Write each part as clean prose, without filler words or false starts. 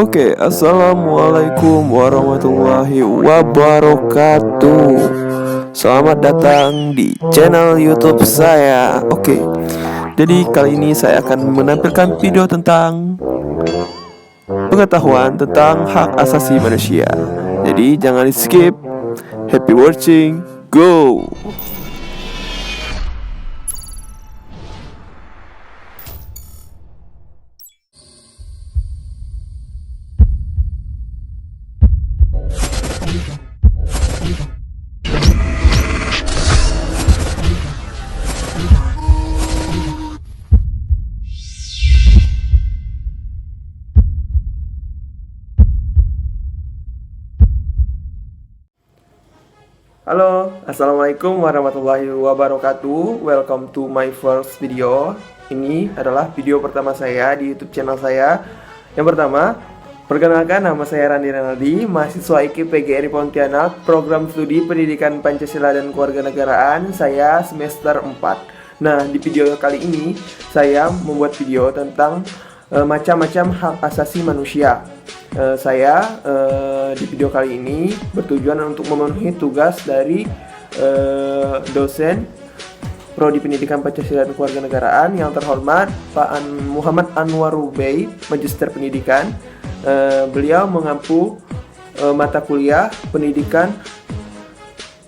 Oke, assalamualaikum warahmatullahi wabarakatuh. Selamat datang di channel YouTube saya. Oke, jadi kali ini saya akan menampilkan video tentang pengetahuan tentang hak asasi manusia. Jadi jangan di skip. Happy watching. Go. Halo, assalamualaikum warahmatullahi wabarakatuh. Welcome to my first video. Ini adalah video pertama saya di YouTube channel saya. Yang pertama, perkenalkan, nama saya Randi Renaldi, mahasiswa IKIP PGRI Pontianak, program studi Pendidikan Pancasila dan Kewarganegaraan. Saya semester 4. Nah, di video kali ini saya membuat video tentang macam-macam hak asasi manusia. Saya di video kali ini bertujuan untuk memenuhi tugas dari dosen Prodi Pendidikan Pancasila dan Kewarganegaraan yang terhormat Pak Muhammad Anwar Rubey, Magister Pendidikan. Beliau mengampu mata kuliah Pendidikan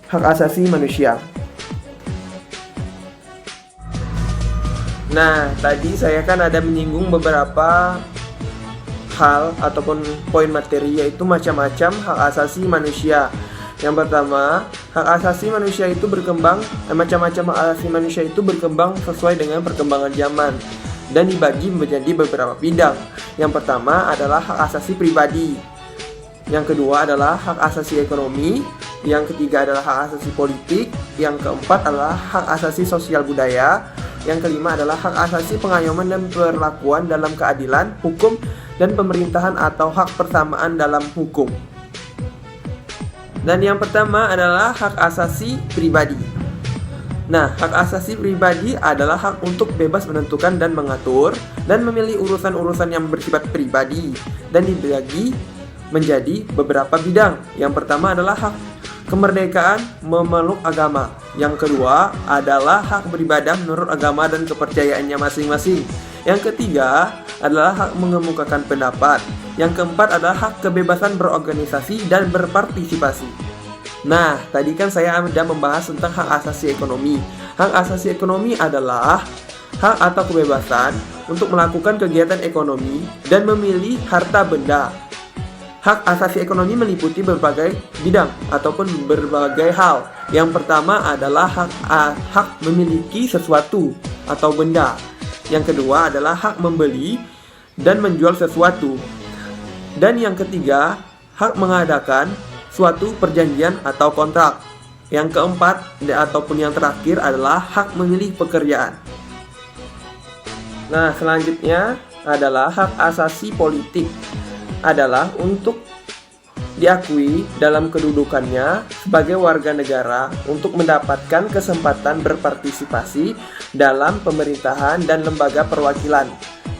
Hak Asasi Manusia. Nah, tadi saya kan ada menyinggung beberapa hal ataupun poin materi, yaitu macam-macam hak asasi manusia. Yang pertama, hak asasi manusia itu berkembang, macam-macam hak asasi manusia itu berkembang sesuai dengan perkembangan zaman dan dibagi menjadi beberapa bidang. Yang pertama adalah hak asasi pribadi. Yang kedua adalah hak asasi ekonomi. Yang ketiga adalah hak asasi politik. Yang keempat adalah hak asasi sosial budaya. Yang kelima adalah hak asasi pengayoman dan perlakuan dalam keadilan, hukum, dan pemerintahan atau hak persamaan dalam hukum. Dan yang pertama adalah hak asasi pribadi. Nah, hak asasi pribadi adalah hak untuk bebas menentukan dan mengatur dan memilih urusan-urusan yang bersifat pribadi dan dibagi menjadi beberapa bidang. Yang pertama adalah hak kemerdekaan memeluk agama. Yang kedua adalah hak beribadah menurut agama dan kepercayaannya masing-masing. Yang ketiga adalah hak mengemukakan pendapat. Yang keempat adalah hak kebebasan berorganisasi dan berpartisipasi. Nah, tadi kan saya sudah membahas tentang hak asasi ekonomi. Hak asasi ekonomi adalah hak atau kebebasan untuk melakukan kegiatan ekonomi dan memilih harta benda. Hak asasi ekonomi meliputi berbagai bidang ataupun berbagai hal. Yang pertama adalah hak memiliki sesuatu atau benda. Yang kedua adalah hak membeli dan menjual sesuatu. Dan yang ketiga, hak mengadakan suatu perjanjian atau kontrak. Yang keempat ataupun yang terakhir adalah hak memilih pekerjaan. Nah, selanjutnya adalah hak asasi politik. Adalah untuk diakui dalam kedudukannya sebagai warga negara untuk mendapatkan kesempatan berpartisipasi dalam pemerintahan dan lembaga perwakilan.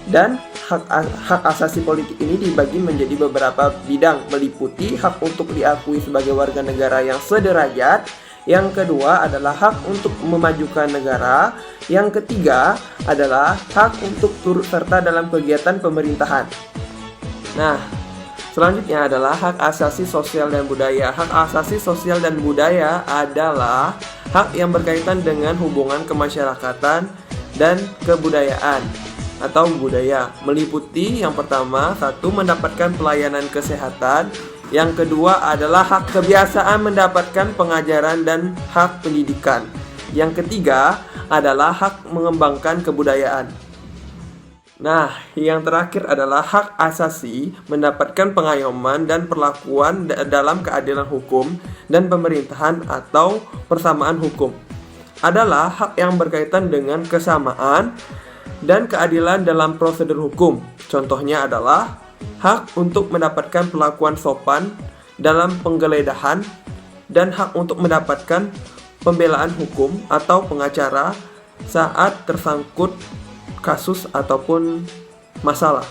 Dan hak asasi politik ini dibagi menjadi beberapa bidang, meliputi hak untuk diakui sebagai warga negara yang sederajat. Yang kedua adalah hak untuk memajukan negara. Yang ketiga adalah hak untuk turut serta dalam kegiatan pemerintahan. Nah, selanjutnya adalah hak asasi sosial dan budaya. Hak asasi sosial dan budaya adalah hak yang berkaitan dengan hubungan kemasyarakatan dan kebudayaan atau budaya. Meliputi yang pertama, satu, mendapatkan pelayanan kesehatan. Yang kedua adalah hak kebiasaan mendapatkan pengajaran dan hak pendidikan. Yang ketiga adalah hak mengembangkan kebudayaan. Nah, yang terakhir adalah hak asasi mendapatkan pengayoman dan perlakuan dalam keadilan hukum dan pemerintahan atau persamaan hukum. Adalah hak yang berkaitan dengan kesamaan dan keadilan dalam prosedur hukum. Contohnya adalah hak untuk mendapatkan perlakuan sopan dalam penggeledahan dan hak untuk mendapatkan pembelaan hukum atau pengacara saat tersangkut kasus ataupun masalah.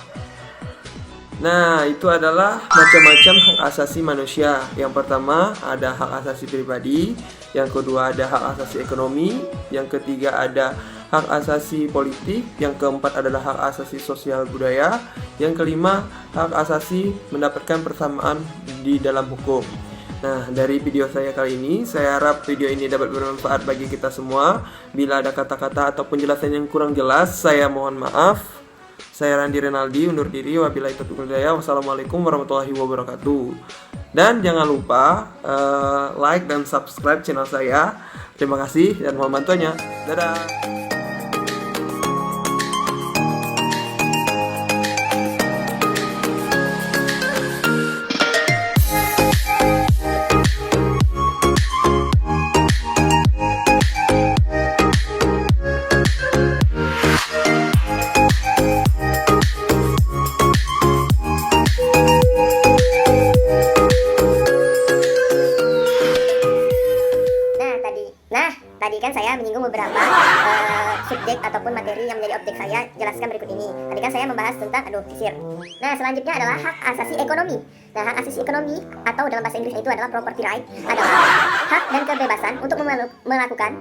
Nah, itu adalah macam-macam hak asasi manusia. Yang pertama ada hak asasi pribadi, yang kedua ada hak asasi ekonomi, yang ketiga ada hak asasi politik, yang keempat adalah hak asasi sosial budaya, yang kelima hak asasi mendapatkan persamaan di dalam hukum. Nah, dari video saya kali ini, saya harap video ini dapat bermanfaat bagi kita semua. Bila ada kata-kata atau penjelasan yang kurang jelas, saya mohon maaf. Saya Randi Renaldi, undur diri. Wabillahi taufiq wal hidayah. Wassalamualaikum warahmatullahi wabarakatuh. Dan jangan lupa like dan subscribe channel saya. Terima kasih dan mohon bantuannya. Dadah. Tadi kan saya menyinggung beberapa subjek ataupun materi yang menjadi objek saya. Jelaskan berikut ini. Tadi kan saya membahas tentang sisir. Nah, selanjutnya adalah hak asasi ekonomi. Nah, hak asasi ekonomi atau dalam bahasa Inggris itu adalah property right, adalah hak dan kebebasan untuk melakukan.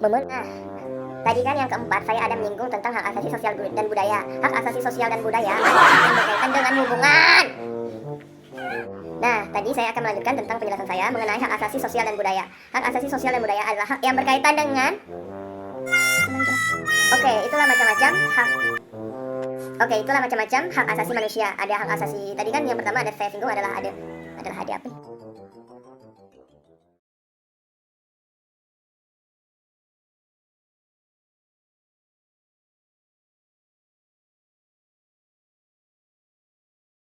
Nah, tadi kan yang keempat saya ada menyinggung tentang hak asasi sosial dan budaya. Hak asasi sosial dan budaya adalah yang berkaitan dengan hubungan. Nah, tadi saya akan melanjutkan tentang penjelasan saya mengenai hak asasi sosial dan budaya. Hak asasi sosial dan budaya adalah hak yang berkaitan dengan itulah macam-macam hak asasi manusia. Ada hak asasi, tadi kan yang pertama ada saya singgung adalah ada apa?